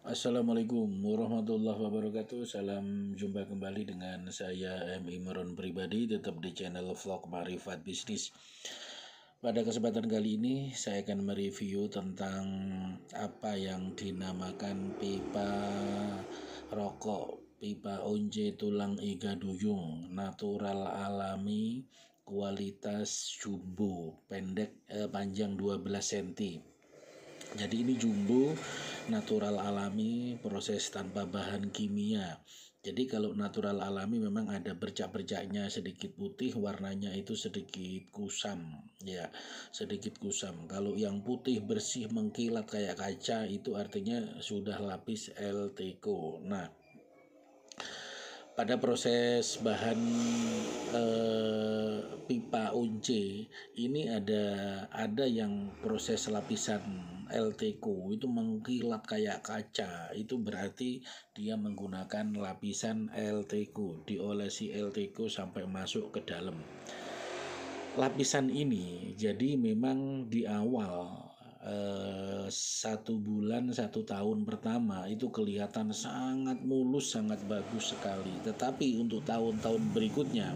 Assalamualaikum warahmatullahi wabarakatuh. Salam jumpa kembali dengan saya M. Imron pribadi, tetap di channel vlog Marifat Bisnis. Pada kesempatan kali ini saya akan mereview tentang apa yang dinamakan pipa rokok, pipa once tulang iga duyung, natural alami, kualitas jumbo, panjang 12 cm. Jadi ini jumbo, natural alami, proses tanpa bahan kimia. Jadi kalau natural alami memang ada bercak-bercaknya sedikit putih, warnanya itu sedikit kusam, ya, sedikit kusam. Kalau yang putih bersih mengkilat kayak kaca itu artinya sudah lapis LTCO. Nah, pada proses bahan pipa unce ini ada yang proses lapisan LTCO itu mengkilat kayak kaca, itu berarti dia menggunakan lapisan LTCO, diolesi LTCO sampai masuk ke dalam lapisan ini. Jadi memang di awal 1 bulan 1 tahun pertama itu kelihatan sangat mulus, sangat bagus sekali. Tetapi untuk tahun-tahun berikutnya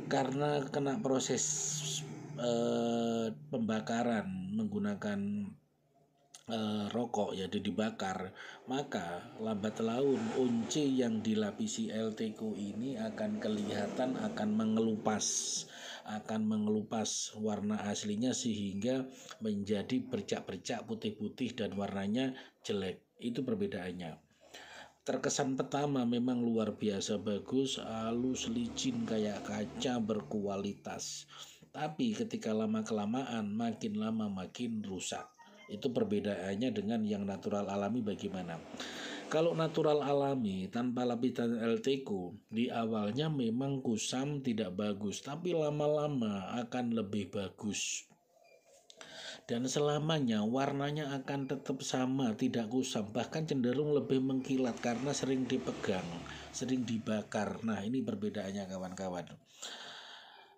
karena kena proses pembakaran menggunakan rokok, ya dibakar, maka lambat laun unce yang dilapisi LTCO ini akan kelihatan akan mengelupas warna aslinya sehingga menjadi bercak-bercak putih-putih dan warnanya jelek. Itu perbedaannya. Terkesan pertama memang luar biasa bagus, halus, licin kayak kaca, berkualitas. Tapi ketika lama-kelamaan makin lama makin rusak. Itu perbedaannya dengan yang natural alami bagaimana? Kalau natural alami tanpa lapisan LTCO di awalnya memang kusam tidak bagus, tapi lama-lama akan lebih bagus. Dan selamanya warnanya akan tetap sama, tidak kusam, bahkan cenderung lebih mengkilat karena sering dipegang, sering dibakar. Nah, ini perbedaannya kawan-kawan.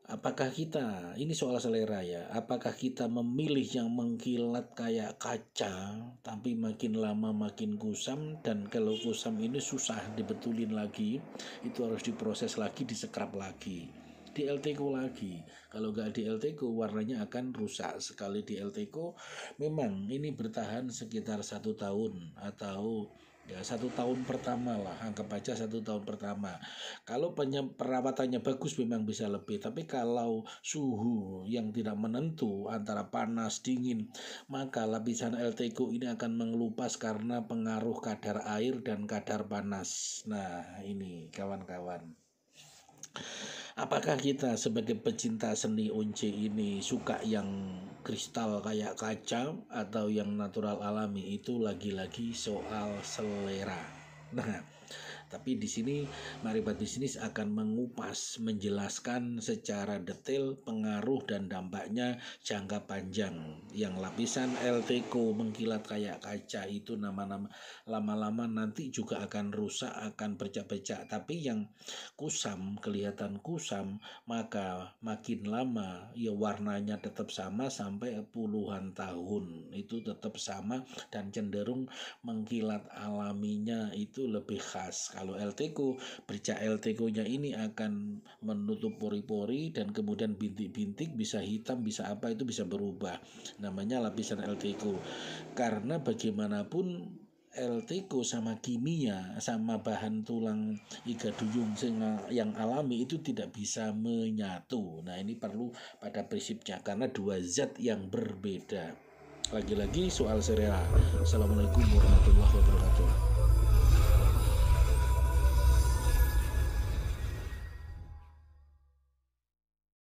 Apakah kita, ini soal selera ya, apakah kita memilih yang mengkilat kayak kaca tapi makin lama makin kusam, dan kalau kusam ini susah dibetulin lagi, itu harus diproses lagi, disekrap lagi, di LTCO lagi. Kalau nggak di LTCO warnanya akan rusak. Sekali di LTCO memang ini bertahan sekitar 1 tahun atau ya 1 tahun pertama lah, anggap aja 1 tahun pertama. Kalau perawatannya bagus memang bisa lebih, tapi kalau suhu yang tidak menentu antara panas dingin, maka lapisan LTCO ini akan mengelupas karena pengaruh kadar air dan kadar panas. Nah, ini kawan-kawan, apakah kita sebagai pecinta seni unce ini suka yang kristal kayak kaca atau yang natural alami? Itu lagi-lagi soal selera. Nah, tapi di sini Marifat Bisnis akan mengupas, menjelaskan secara detail pengaruh dan dampaknya jangka panjang. Yang lapisan LTCO mengkilat kayak kaca itu nama-nama lama-lama nanti juga akan rusak, akan bercak-bercak. Tapi yang kusam, kelihatan kusam, maka makin lama ya warnanya tetap sama sampai puluhan tahun. Itu tetap sama dan cenderung mengkilat alaminya itu lebih khas. Kalau LTCO, bercak LTCO-nya ini akan menutup pori-pori dan kemudian bintik-bintik, bisa hitam, bisa apa, itu bisa berubah. Namanya lapisan LTCO. Karena bagaimanapun LTCO sama kimia, sama bahan tulang iga duyung yang alami itu tidak bisa menyatu. Nah, ini perlu pada prinsipnya karena dua zat yang berbeda. Lagi-lagi soal selera. Assalamualaikum warahmatullahi wabarakatuh.